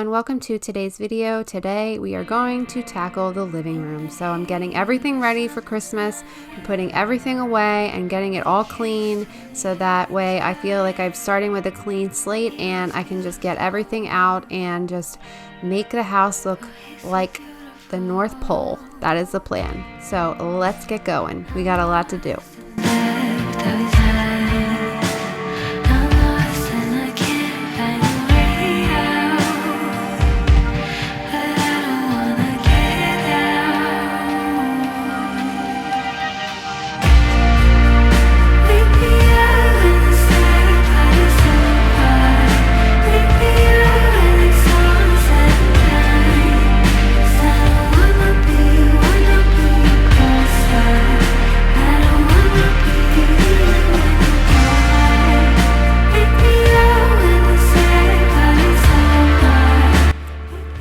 everyone, welcome to today's video. Today we are going to tackle the living room. So I'm getting everything ready for Christmas, I'm putting everything away and getting it all clean, so that way I feel like I'm starting with a clean slate and I can just get everything out and just make the house look like the North Pole. That is the plan. So let's get going. We got a lot to do.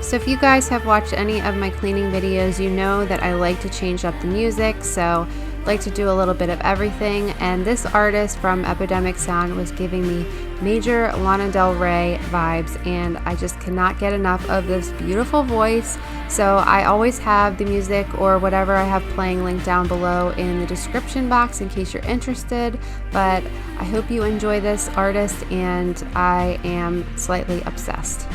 So if you guys have watched any of my cleaning videos, you know that I like to change up the music, so I like to do a little bit of everything. And this artist from Epidemic Sound was giving me major Lana Del Rey vibes, and I just cannot get enough of this beautiful voice. So I always have the music or whatever I have playing linked down below in the description box in case you're interested. But I hope you enjoy this artist, and I am slightly obsessed.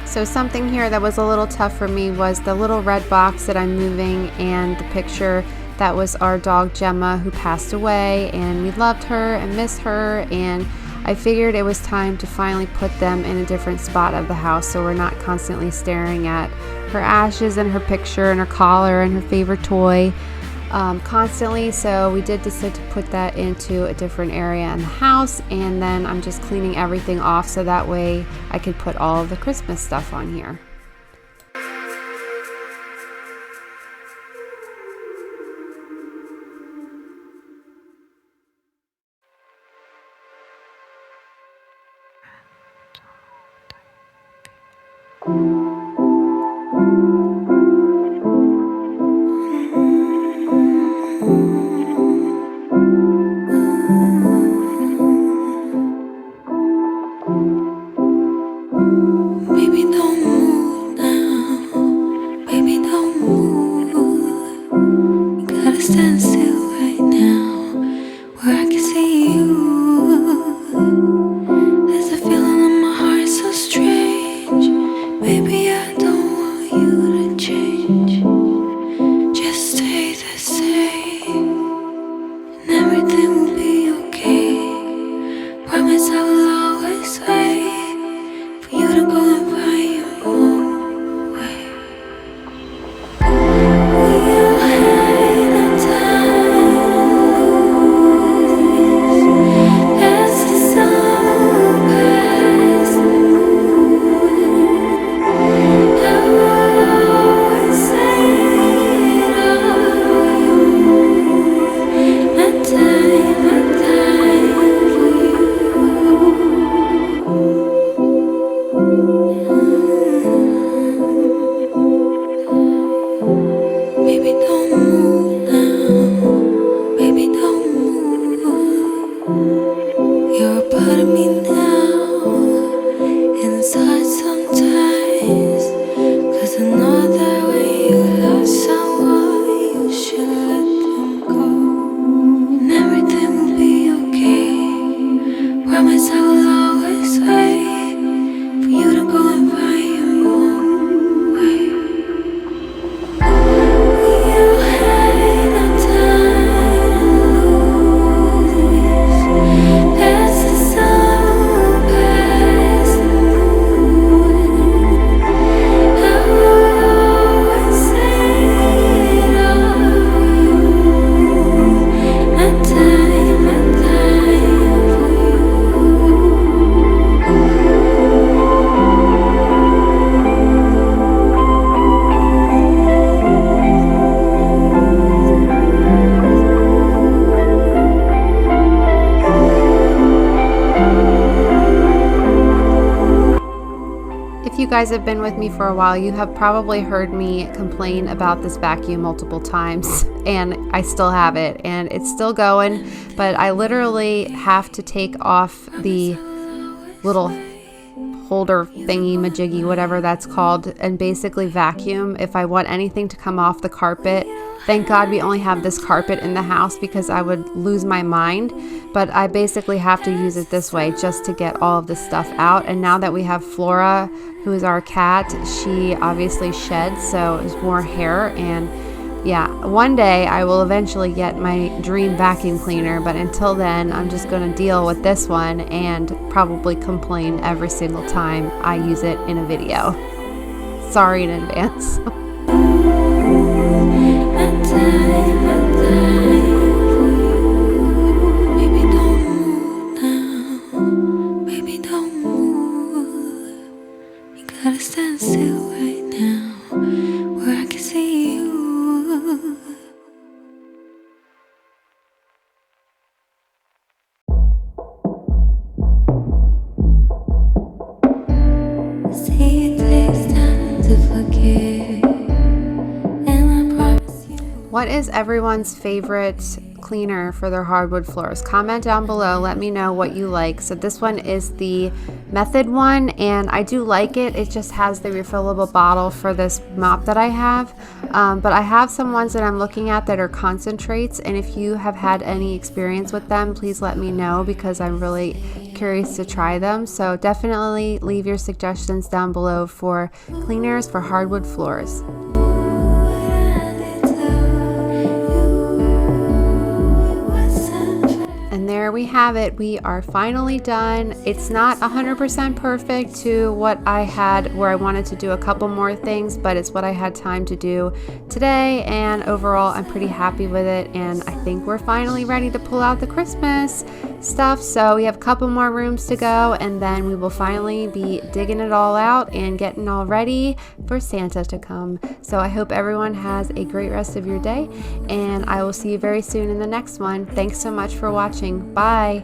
So something here that was a little tough for me was the little red box that I'm moving, and the picture that was our dog Gemma, who passed away, and we loved her and missed her, and I figured it was time to finally put them in a different spot of the house so we're not constantly staring at her ashes and her picture and her collar and her favorite toy constantly. So we did decide to put that into a different area in the house, and then I'm just cleaning everything off so that way I could put all of the Christmas stuff on here. Time guys have been with me for a while, you have probably heard me complain about this vacuum multiple times, and I still have it, and it's still going, but I literally have to take off the little holder thingy majiggy, whatever that's called, and basically vacuum if I want anything to come off the carpet. Thank God we only have this carpet in the house because I would lose my mind, but I basically have to use it this way just to get all of this stuff out. And now that we have Flora, who is our cat, she obviously sheds, so it's more hair. And yeah, one day I will eventually get my dream vacuum cleaner, but until then I'm just going to deal with this one and probably complain every single time I use it in a video. Sorry in advance. What is everyone's favorite cleaner for their hardwood floors? Comment down below, let me know what you like. So this one is the Method one, and I do like it. It just has the refillable bottle for this mop that I have, but I have some ones that I'm looking at that are concentrates, and if you have had any experience with them, please let me know because I'm really curious to try them. So definitely leave your suggestions down below for cleaners for hardwood floors. And there we have it. We are finally done. It's not 100% perfect to what I had, where I wanted to do a couple more things, but it's what I had time to do today, and overall I'm pretty happy with it, and I think we're finally ready to pull out the Christmas stuff. So we have a couple more rooms to go, and then we will finally be digging it all out and getting all ready for Santa to come. So I hope everyone has a great rest of your day, and I will see you very soon in the next one. Thanks so much for watching. Bye.